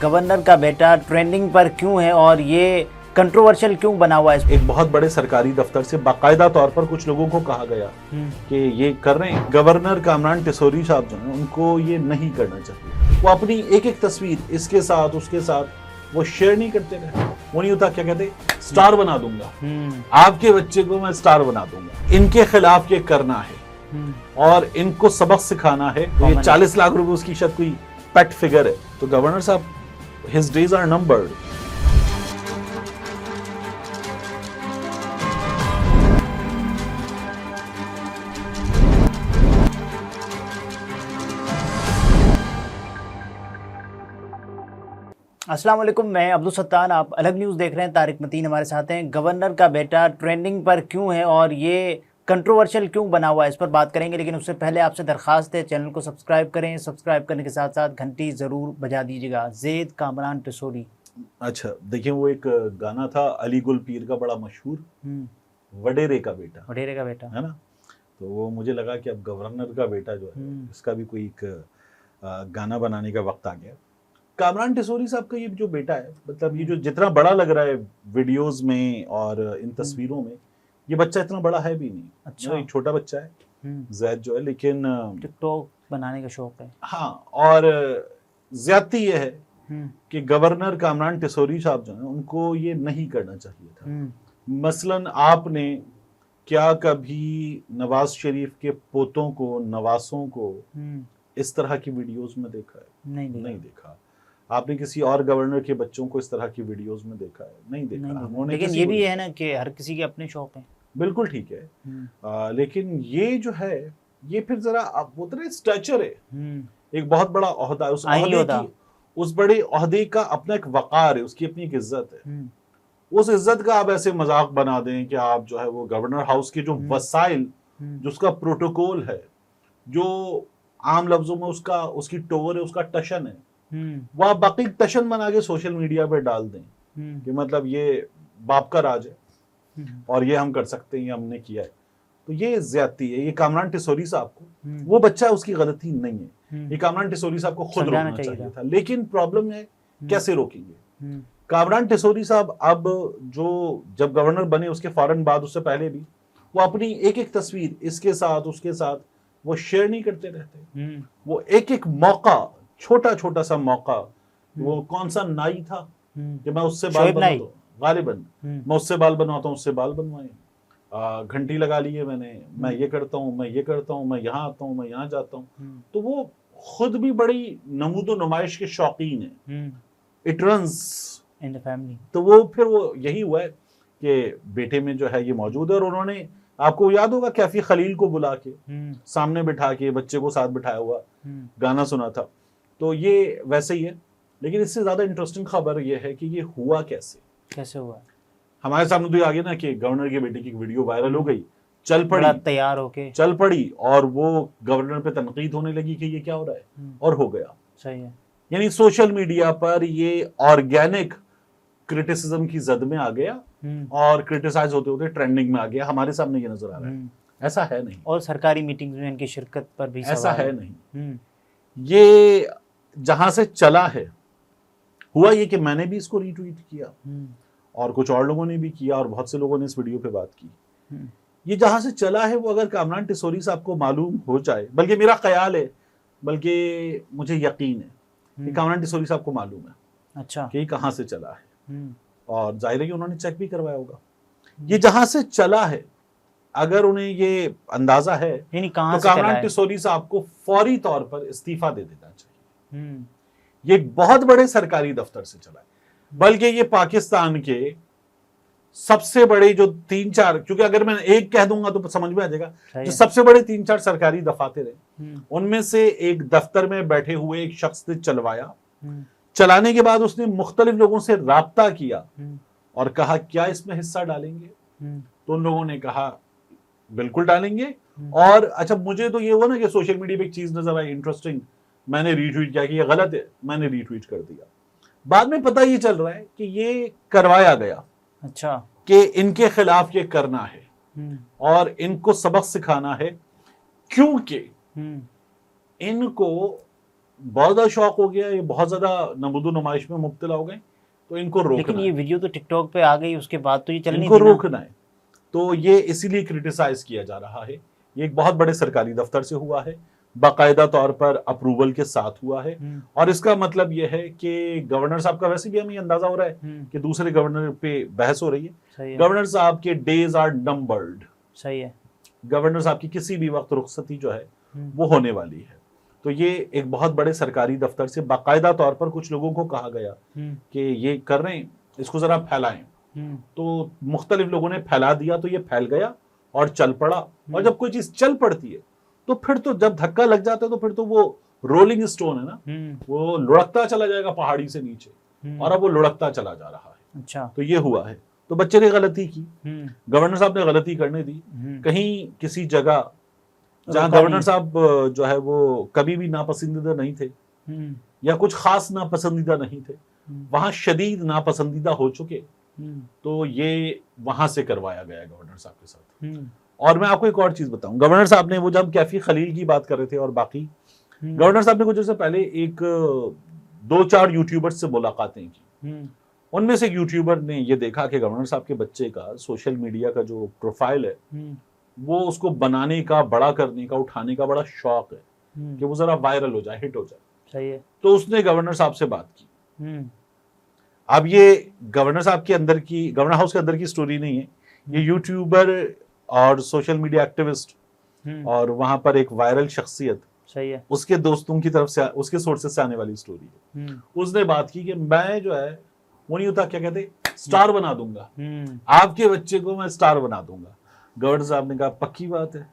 Governor کا بیٹا trending پر کیوں ہے اور یہ کنٹروورشل کیوں بنا ہوا ہے؟ ایک بہت بڑے سرکاری دفتر سے باقاعدہ طور پر کچھ لوگوں کو کہا گیا کہ یہ کر رہے ہیں. گورنر کامران ٹیسوری صاحب جو ہیں ان کو یہ نہیں کرنا چاہیے. وہ اپنی ایک ایک تصویر اس کے ساتھ اس کے ساتھ وہ شیئر نہیں کرتے رہے. وہ نہیں ہوتا کیا کہتے سٹار بنا دوں گا آپ کے بچے کو، میں سٹار بنا دوں گا. ان کے خلاف یہ کرنا ہے اور ان کو سبق سکھانا ہے. یہ 40 لاکھ روپے اس کی شاید کوئی پیٹ فگر ہے. تو گورنر صاحب his days are numbered. السلام علیکم، میں عبدالستار، آپ الگ نیوز دیکھ رہے ہیں. طارق متین ہمارے ساتھ ہیں. گورنر کا بیٹا ٹرینڈنگ پر کیوں ہے اور یہ کنٹروورشل کیوں بنا ہوا ہے، اس پر بات کریں گے. لیکن اس سے پہلے آپ سے درخواست ہے چینل کو سبسکرائب کریں. سبسکرائب کرنے کے ساتھ ساتھ گھنٹی ضرور بجا دیجیے گا. زید کامران ٹیسوری. اچھا دیکھیں، وہ ایک گانا تھا علی گل پیر کا بڑا مشہور، وڈیرے کا بیٹا. وڈیرے کا بیٹا ہے نا. تو وہ مجھے لگا کہ اب گورنر کا بیٹا جو ہے اس کا بھی کوئی ایک گانا بنانے کا وقت آ گیا. کامران ٹیسوری صاحب کا یہ جو بیٹا ہے، مطلب یہ جو جتنا بڑا لگ رہا ہے ویڈیوز میں اور ان تصویروں میں، یہ بچہ اتنا بڑا ہے بھی نہیں. اچھا، ایک چھوٹا بچہ ہے زید جو ہے، لیکن ٹک ٹاک بنانے کا شوق ہے. ہاں، اور زیادتی یہ ہے کہ گورنر کامران ٹیسوری صاحب جو ہیں ان کو یہ نہیں کرنا چاہیے تھا. مثلاً آپ نے کیا کبھی نواز شریف کے پوتوں کو، نواسوں کو اس طرح کی ویڈیوز میں دیکھا ہے؟ نہیں دیکھا. آپ نے کسی اور گورنر کے بچوں کو اس طرح کی ویڈیوز میں دیکھا ہے؟ نہیں دیکھا. لیکن یہ بھی ہے نا کہ ہر کسی کے اپنے شوق ہیں. بالکل ٹھیک ہے، لیکن یہ جو ہے یہ پھر ذرا وہ تو اسٹیچر ہے، ایک بہت بڑا عہدہ ہے. اس بڑے عہدے کا اپنا ایک وقار ہے، اس کی اپنی ایک عزت ہے. اس عزت کا آپ ایسے مذاق بنا دیں کہ آپ جو ہے وہ گورنر ہاؤس کے جو وسائل، جو اس کا پروٹوکول ہے، جو عام لفظوں میں اس کی ٹور ہے، اس کا ٹشن ہے، وہ آپ باقی ٹشن بنا کے سوشل میڈیا پہ ڈال دیں کہ مطلب یہ باپ کا راج ہے اور یہ ہم کر سکتے ہیں، یہ ہم نے کیا ہے. تو یہ زیادتی ہے. یہ کامران ٹیسوری صاحب کو، وہ بچہ اس کی غلطی نہیں ہے، یہ کامران ٹیسوری صاحب کو خود روکنا چاہیے تھا. لیکن پرابلم ہے کیسے روکیں گے؟ کامران ٹیسوری صاحب اب جب گورنر بنے اس کے فوراً بعد، اس سے پہلے بھی وہ اپنی ایک ایک تصویر اس کے ساتھ اس کے ساتھ وہ شیئر نہیں کرتے رہتے. وہ ایک ایک موقع، چھوٹا سا موقع، وہ کون سا نائی تھا کہ میں اس سے بال بنواتا ہوں، غالباً میں اس سے بال بنواتا ہوں، اس سے بال بنوائے، گھنٹی لگا لیے میں یہ کرتا ہوں، میں یہ کرتا ہوں، میں یہاں آتا ہوں، میں یہاں جاتا ہوں. تو وہ خود بھی بڑی نمود و نمائش کے شوقین ہیں. It runs in the family. تو وہ پھر وہ یہی ہوا ہے کہ بیٹے میں جو ہے یہ موجود ہے. اور انہوں نے، آپ کو یاد ہوگا، کیفی خلیل کو بلا کے سامنے بٹھا کے بچے کو ساتھ بٹھایا ہوا گانا سنا تھا. تو یہ ویسے ہی ہے. لیکن اس سے زیادہ انٹرسٹنگ خبر یہ ہے کہ یہ ہوا کیسے ہوا. ہمارے سامنے تو یہ آگے نا کہ گورنر کے بیٹے کی ویڈیو وائرل ہو گئی، چل پڑی اور وہ گورنر پہ تنقید ہونے لگی کہ یہ کیا ہو رہا ہے، اور ہو گیا. صحیح ہے. یعنی سوشل میڈیا پر یہ آرگینک کرٹیسزم کی زد میں آ گیا اور کرٹیسائز ہوتے ہوتے ٹرینڈنگ میں آ گیا. ہمارے سامنے یہ نظر آ رہا ہے. ایسا ہے نہیں. اور سرکاری میٹنگز میں ان کی شرکت پر بھی ایسا ہے نہیں. یہ جہاں سے چلا ہے، ہوا یہ کہ میں نے بھی اس کو ری ٹویٹ کیا اور کچھ اور لوگوں نے بھی کیا اور بہت سے لوگوں نے اس ویڈیو پہ بات کی. یہ جہاں سے چلا ہے وہ اگر کامران ٹیسوری صاحب کو معلوم ہو جائے، بلکہ میرا خیال ہے، بلکہ مجھے یقین ہے کہ کامران ٹیسوری صاحب کو معلوم ہے اچھا کہ یہ کہاں سے چلا ہے. اور ظاہر ہے کہ انہوں نے چیک بھی کروایا ہوگا. یہ جہاں سے چلا ہے اگر انہیں یہ اندازہ ہے تو کامران ٹیسوری صاحب کو فوری طور پر استعفیٰ دے دینا چاہیے. یہ ایک بہت بڑے سرکاری دفتر سے چلا ہے، بلکہ یہ پاکستان کے سب سے بڑے جو 3-4، کیونکہ اگر میں ایک کہہ دوں گا تو سمجھ میں آ جائے گا، جو سب سے بڑے 3-4 سرکاری دفاتر ہیں ان میں سے ایک دفتر میں بیٹھے ہوئے ایک شخص نے چلوایا. چلانے کے بعد اس نے مختلف لوگوں سے رابطہ کیا اور کہا کیا اس میں حصہ ڈالیں گے؟ تو ان لوگوں نے کہا بالکل ڈالیں گے. اور اچھا، مجھے تو یہ ہوا نا کہ سوشل میڈیا پہ ایک چیز نظر آئی انٹرسٹنگ، میں نے ری ٹویٹ کیا کہ یہ غلط ہے، میں نے ری ٹویٹ کر دیا. بعد میں پتہ یہ چل رہا ہے کہ یہ کروایا گیا، اچھا، کہ ان کے خلاف یہ کرنا ہے اور ان کو سبق سکھانا ہے، کیونکہ ان کو بہت زیادہ شوق ہو گیا, یہ بہت زیادہ نمود و نمائش میں مبتلا ہو گئے, تو ان کو روکنا, لیکن یہ ویڈیو تو ٹک ٹاک پہ آ گئی, اس کے بعد تو یہ چلنی ان کو تھی نا. روکنا ہے. تو یہ اسی لیے کرٹیسائز کیا جا رہا ہے. یہ ایک بہت بڑے سرکاری دفتر سے ہوا ہے, باقاعدہ طور پر اپروول کے ساتھ ہوا ہے, اور اس کا مطلب یہ ہے کہ گورنر صاحب کا ویسے بھی ہمیں اندازہ ہو رہا ہے کہ دوسرے گورنر پہ بحث ہو رہی ہے. گورنر صاحب کے ڈیز آر نمبرڈ. صحیح ہے. گورنر صاحب کی کسی بھی وقت رخصتی جو ہے وہ ہونے والی ہے. تو یہ ایک بہت بڑے سرکاری دفتر سے باقاعدہ طور پر کچھ لوگوں کو کہا گیا کہ یہ کر رہے ہیں, اس کو ذرا پھیلائیں. تو مختلف لوگوں نے پھیلا دیا, تو یہ پھیل گیا اور چل پڑا. اور جب کوئی چیز چل پڑتی ہے تو پھر تو جب دھکا لگ جاتا ہے تو پھر تو وہ رولنگ سٹون ہے نا, وہ لڑکتا چلا جائے گا پہاڑی سے نیچے, اور اب وہ لڑکتا چلا جا رہا ہے. اچھا, تو یہ ہوا ہے. تو بچے نے غلطی کی, گورنر صاحب نے غلطی کرنے دی. کہیں کسی جگہ جہاں گورنر صاحب جو ہے وہ کبھی بھی ناپسندیدہ نہیں تھے یا کچھ خاص ناپسندیدہ نہیں تھے, وہاں شدید ناپسندیدہ ہو چکے, تو یہ وہاں سے کروایا گیا گورنر صاحب کے ساتھ. اور میں آپ کو ایک اور چیز بتاؤں, گورنر صاحب نے وہ جب کیفی خلیل کی بات کر رہے تھے اور باقی, گورنر صاحب نے کچھ عرصے پہلے ایک 2-4 یوٹیوبر سے ملاقاتیں کی. ان میں سے ایک یوٹیوبر نے یہ دیکھا کہ گورنر صاحب کے بچے کا سوشل میڈیا کا جو پروفائل ہے وہ اس کو بنانے کا, بڑا کرنے کا, اٹھانے کا بڑا شوق ہے کہ وہ ذرا وائرل ہو جائے, ہٹ ہو جائے. صحیح ہے. تو اس نے گورنر صاحب سے بات کی. اب یہ گورنر صاحب کے اندر کی, گورنر ہاؤس کے اندر کی سٹوری نہیں ہے, یہ یوٹیوبر اور سوشل میڈیا ایکٹیوسٹ اور وہاں پر ایک وائرل شخصیت, صحیح ہے, اس کے دوستوں کی طرف سے, اس کے سورسز سے آنے والی سٹوری ہے. اس نے بات کی کہ میں جو ہے وہ نہیں ہوتا, کیا کہتے, سٹار بنا دوں گا, آپ کے بچے کو میں سٹار بنا دوں گا. گورنر صاحب نے کہا پکی بات ہے.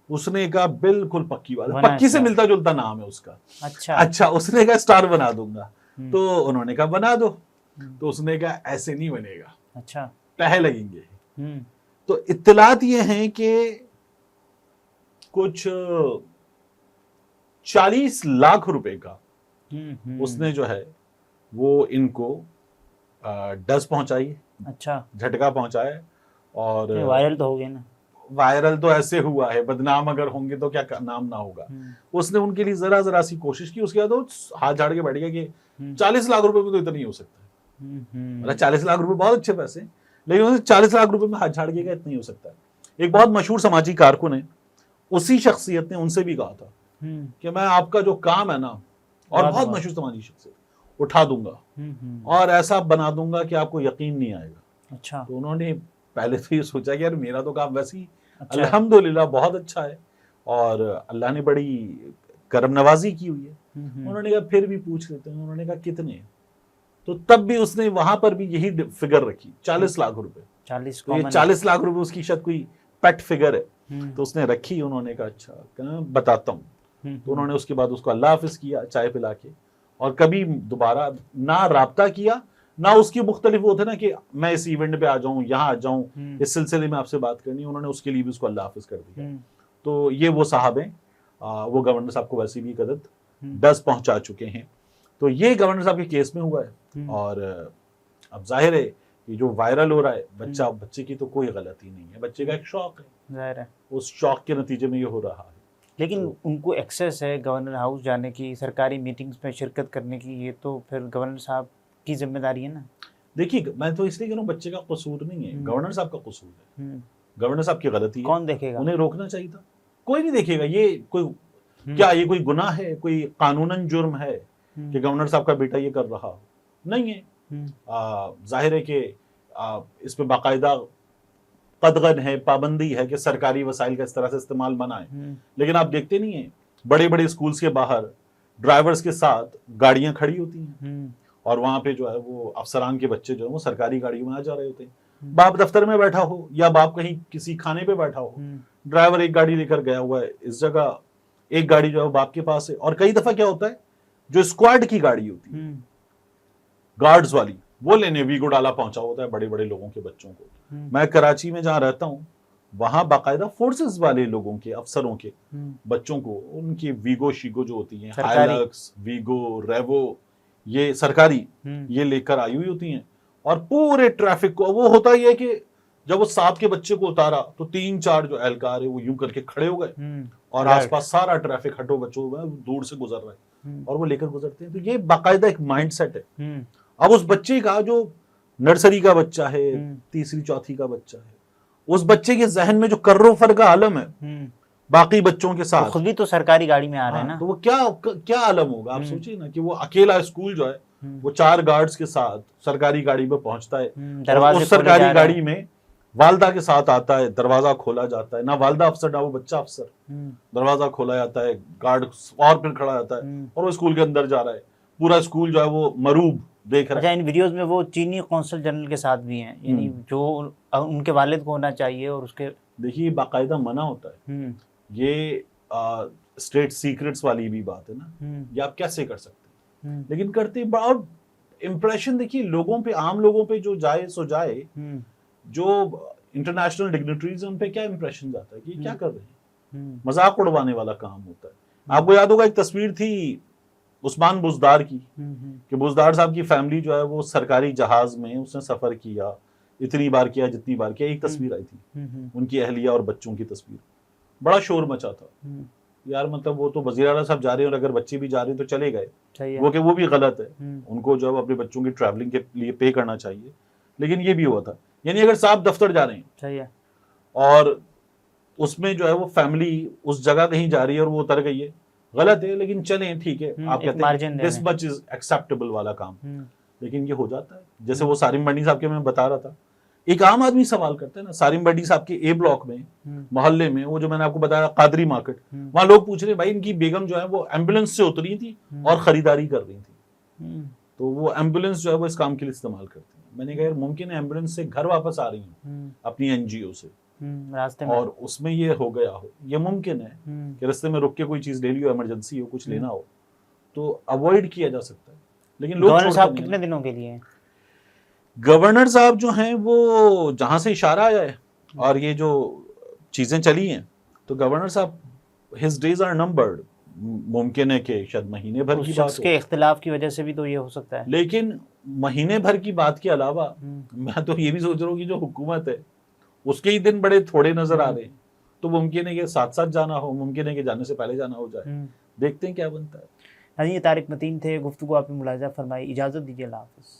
اس نے کہا بالکل پکی بات ہے, پکی سے ملتا جلتا نام ہے اس کا. اچھا, اس نے کہا سٹار بنا دوں گا. تو انہوں نے کہا بنا دو. تو اس نے کہا ایسے نہیں بنے گا, اچھا پہے لگیں گے. تو اطلاعات یہ ہیں کہ کچھ 40 لاکھ روپے کا اس نے جو ہے وہ ان کو ڈز پہنچائی, اچھا, جھٹکا پہنچایا. اور وائرل تو ہو گیا نا, وائرل تو ایسے ہوا ہے, بدنام اگر ہوں گے تو کیا نام نہ ہوگا. اس نے ان کے لیے ذرا سی کوشش کی, اس کے بعد وہ ہاتھ جھاڑ کے بیٹھ گیا کہ 40 لاکھ روپے میں تو اتنا نہیں ہو سکتا. 40 لاکھ روپے بہت اچھے پیسے, لیکن انہوں نے 40 لاکھ روپے میں ہاتھ جھاڑ کے اتنا نہیں ہو سکتا. ایک بہت مشہور سماجی کارکن ہے, اسی شخصیت نے ان سے بھی کہا تھا کہ میں آپ کا جو کام ہے نا, اور بہت مشہور سماجی شخصیت, اٹھا دوں گا اور ایسا بنا دوں گا کہ آپ کو یقین نہیں آئے گا. اچھا, تو انہوں نے پہلے تو یہ سوچا کہ یار میرا تو کام ویسے ہی الحمدللہ بہت اچھا ہے اور اللہ نے بڑی کرم نوازی کی ہوئی ہے. انہوں نے کہا پھر بھی پوچھ لیتے ہیں. انہوں نے کہا کتنے, تو تب بھی اس نے وہاں پر بھی یہی فگر رکھی, 40 لاکھ روپے. تو یہ 40 لاکھ روپے اس کی شاید کوئی پیٹ فگر ہے, تو اس نے رکھی. انہوں نے کہا اچھا, کہا بتاتا ہوں. تو انہوں نے اس کے بعد اس کو اللہ حافظ کیا چائے پلا کے, اور کبھی دوبارہ نہ رابطہ کیا, نہ اس کی مختلف وہ تھے نا کہ میں اس ایونٹ پہ آ جاؤں, یہاں آ جاؤں, اس سلسلے میں آپ سے بات کرنی. انہوں نے اس کے لیے بھی اس کو اللہ حافظ کر دیا. تو یہ وہ صاحب ہیں, وہ گورنر صاحب کو ویسے بھی ایک عدد 10 پہنچا چکے ہیں. تو یہ گورنر صاحب کے کیس میں ہوا ہے. اور اب ظاہر ہے یہ جو وائرل ہو رہا ہے, بچے کی تو کوئی غلطی نہیں ہے, بچے کا ایک شوق ہے, ظاہر ہے اس شوق کے نتیجے میں یہ ہو رہا ہے. لیکن ان کو ایکسیس ہے گورنر ہاؤس جانے کی, سرکاری میٹنگز میں شرکت کرنے کی, یہ تو پھر گورنر صاحب کی ذمہ داری ہے نا. دیکھیے میں تو اس لیے کہہ رہا ہوں بچے کا قصور نہیں ہے, گورنر صاحب کا قصور ہے. گورنر صاحب کی غلطی ہے, کون دیکھے گا, انہیں روکنا چاہیے تھا. کوئی نہیں دیکھے گا. یہ کوئی کیا, یہ کوئی گناہ ہے, کوئی قانوناً جرم ہے کہ گورنر صاحب کا بیٹا یہ کر رہا نہیں ہے. ظاہر ہے کہ اس پہ باقاعدہ قدغن ہے, پابندی ہے کہ سرکاری وسائل کا اس طرح سے استعمال منع ہے. لیکن آپ دیکھتے نہیں ہیں بڑے بڑے اسکولز کے باہر ڈرائیورز کے ساتھ گاڑیاں کھڑی ہوتی ہیں, اور وہاں پہ جو ہے وہ افسران کے بچے جو ہیں وہ سرکاری گاڑیوں میں آ جا رہے ہوتے ہیں. باپ دفتر میں بیٹھا ہو یا باپ کہیں کسی کھانے پہ بیٹھا ہو, ڈرائیور ایک گاڑی لے کر گیا ہوا ہے اس جگہ, ایک گاڑی جو ہے باپ کے پاس ہے. اور کئی دفعہ کیا ہوتا ہے, جو اسکواڈ کی گاڑی ہوتی ہے گارڈز والی, وہ لینے ویگو ڈالا پہنچا ہوتا ہے بڑے بڑے لوگوں کے بچوں کو. میں کراچی میں جہاں رہتا ہوں وہاں باقاعدہ فورسز والے لوگوں کے, افسروں کے بچوں کو ان کی ویگو شیگو جو ہوتی ہیں, ہائلکس, ویگو, ریوو, یہ سرکاری, یہ لے کر آئی ہوئی ہوتی ہیں. اور پورے ٹریفک کو, وہ ہوتا ہی ہے کہ جب وہ 7 کے بچے کو اتارا تو 3-4 جو اہلکار ہے وہ یوں کر کے کھڑے ہو گئے, اور آس پاس سارا ٹریفک ہٹو بچوں دور سے گزر رہا ہے. اور وہ لے کر گزرتے ہیں. تو یہ باقاعدہ ایک مائنڈ سیٹ ہے. اب اس بچے کا جو نرسری کا بچہ ہے, تیسری چوتھی کا بچہ ہے, اس بچے کے ذہن میں جو کر و فر کا عالم ہے باقی بچوں کے ساتھ, خود بھی تو سرکاری گاڑی میں آ رہا ہے نا, تو وہ کیا عالم ہوگا. آپ سوچیے نا کہ وہ اکیلا اسکول جو ہے وہ 4 گارڈز کے ساتھ سرکاری گاڑی میں پہنچتا ہے, اس سرکاری گاڑی میں والدہ کے ساتھ آتا ہے, دروازہ کھولا جاتا ہے, نہ والدہ افسر نہ وہ بچہ افسر, دروازہ کھولا جاتا ہے, گارڈ اور پھر کھڑا جاتا ہے اور وہ اسکول کے اندر جا رہا ہے. پورا اسکول جو ہے وہ مروب دیکھ رہا ہے. ان ویڈیوز میں وہ چینی قونصل جنرل کے ساتھ بھی ہیں, یعنی جو ان کے والد کو ہونا چاہیے, اور اس کے دیکھیے باقاعدہ منع ہوتا ہے. یہ اسٹیٹ سیکرٹس والی بھی بات ہے نا, یہ آپ کیسے کر سکتے ہیں, لیکن کرتے. اور امپریشن دیکھیے لوگوں پہ, عام لوگوں پہ جو جائے سو جائے, جو انٹرنیشنل ڈگنیٹریز ہیں ان پہ کیا امپریشن جاتا ہے کہ یہ کیا کر رہے ہیں, مذاق اڑوانے والا کام ہوتا ہے. آپ کو یاد ہوگا ایک تصویر تھی عثمان بزدار کی, کہ بزدار صاحب کی فیملی جو ہے وہ سرکاری جہاز میں اس نے سفر کیا, اتنی بار کیا جتنی بار کیا. ایک تصویر آئی تھی ان کی اہلیہ اور بچوں کی تصویر, بڑا شور مچا تھا. یار مطلب وہ تو وزیر اعلیٰ صاحب جا رہے ہیں اور اگر بچے بھی جا رہے ہیں تو چلے گئے, وہ کہ وہ بھی غلط ہے, ان کو جو ہے اپنے بچوں کی ٹریولنگ کے لیے پے کرنا چاہیے. لیکن یہ بھی ہوا تھا, یعنی اگر صاحب دفتر جا رہے ہیں اور اس میں جو ہے وہ فیملی اس جگہ کہیں جا رہی ہے اور وہ اتر گئی ہے, غلط ہے, لیکن چلیں ٹھیک ہے, آپ کہتے ہیں this much is acceptable والا کام. لیکن یہ ہو جاتا ہے. جیسے وہ سارم بنڈی صاحب کے میں بتا رہا تھا, ایک عام آدمی سوال کرتا ہے نا, سارم بنڈی صاحب کے اے بلاک میں محلے میں, وہ جو میں نے آپ کو بتایا قادری مارکیٹ, وہاں لوگ پوچھ رہے بھائی ان کی بیگم جو ہے وہ ایمبولینس سے اتری تھی اور خریداری کر رہی تھی, تو وہ ایمبولینس جو ہے وہ اس کام کے لیے استعمال کرتی ہیں. میں نے کہا یار ممکن ہے ایمبولینس سے گھر واپس آ رہی ہیں اپنی این جی او سے, اور اس میں یہ ہو گیا ہو, یہ ممکن ہے کہ رستے میں رک کے کوئی چیز لے لی ہو, ایمرجنسی ہو, کچھ لینا ہو, تو اوائڈ کیا جا سکتا ہے. لیکن لوگ گورنر صاحب کتنے دنوں کے لیے ہیں؟ گورنر صاحب جو ہیں وہ جہاں سے اشارہ آیا ہے اور یہ جو چیزیں چلی ہیں, تو گورنر صاحب his days are numbered. ممکن ہے کہ شاید مہینے بھر کی بات ہو, کے اختلاف کی وجہ سے بھی تو یہ ہو سکتا ہے. لیکن مہینے بھر کی بات کے علاوہ میں تو یہ بھی سوچ رہا ہوں کہ جو حکومت ہے اس کے ہی دن بڑے تھوڑے نظر آ رہے ہیں, تو ممکن ہے کہ ساتھ ساتھ جانا ہو, ممکن ہے کہ جانے سے پہلے جانا ہو جائے. دیکھتے ہیں کیا بنتا ہے. یہ طارق متین تھے, گفتگو آپ نے ملاحظہ فرمائی. اجازت دیجیے, اللہ حافظ.